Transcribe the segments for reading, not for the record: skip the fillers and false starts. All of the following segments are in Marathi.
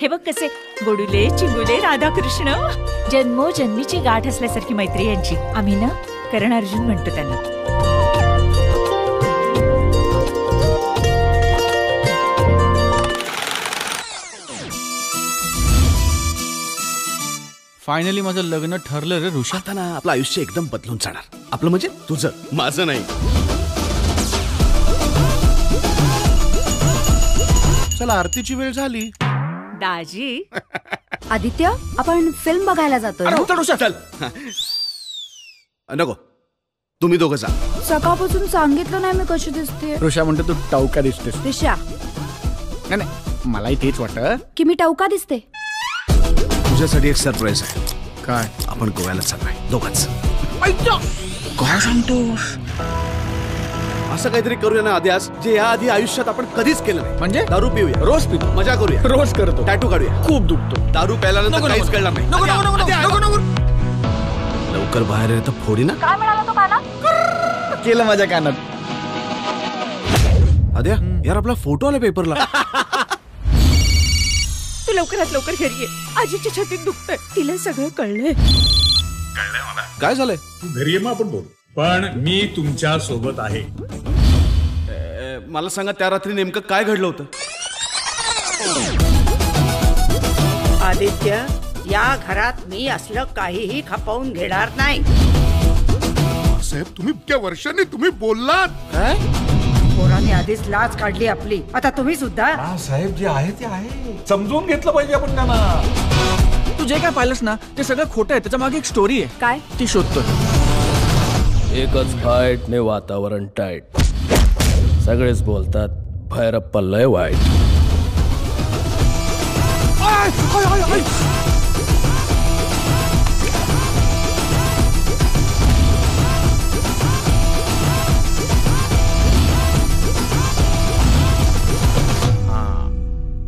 हे बघ कसे गोडुले चिंगुले राधाकृष्ण, जन्मोजन्मीची गाठ असल्यासारखी मैत्री यांची. आम्ही ना करण अर्जुन म्हणतो त्यांना. फायनली माझं लग्न ठरलं रे ऋषा. आता ना आपलं आयुष्य एकदम बदलून जाणार. आपलं म्हणजे तुझं, माझं नाही. चला आरतीची वेळ झाली. दाजी आदित्य, आपण फिल्म बघायला जातोय. चल. नको, तुम्ही दोघं जा. सकाळपासून सांगितलं नाही मी कशी दिसते. ऋषा म्हणतो तू टावका दिसतेस. ऋषा, नाही मलाही तेच वाटत की मी टावका दिसते. तुझ्यासाठी एक सरप्राईज आहे. काय? आपण गोव्याला चाललोय दोघंच. काय सांगतोस? असं काहीतरी करूया ना आद्यास, जे या आधी आयुष्यात आपण कधीच केलं नाही. म्हणजे दारू पिऊया, रोज पितो, मजा करूया, रोज करतो, टॅटू काढूया. खूप दुखतो. दारू प्यायल्यानंतर काहीच कळणार नाही. लवकर बाहेर येतं फोडी ना. काय म्हणाला तो कानात? केलं माझ्या कानात. आद्या यार, आपला फोटो आला पेपरला. तू लवकरात लवकर घरी ये. आजीच्या छातीत दुखतंय, तिला सगळं कळलंय. काय झालंय? तू घरी ये, मग आपण बोलू. पण मी तुमच्या सोबत आहे. मला सांगा, त्या रात्री नेमकं काय घडलं होतं? आदित्य, या घरात मी असलं काहीही खपवून घेणार नाही. साहेब, तुम्ही इतक्या वर्षांनी तुम्ही बोललात. काय? पोरांनी आधीच लाज काढली आपली, आता तुम्ही सुद्धा. साहेब, जे आहे ते आहे, समजून घेतलं पाहिजे आपण त्यांना. तू जे काय पाहिलंस ना ते सगळं खोटं आहे. त्याच्या मागे एक स्टोरी आहे. काय? ती शोधतोय. एकच फाईटने वातावरण टाईट. सगळेच बोलतात भैरप्पा लय वाईट.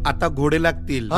आता घोडे लागतील.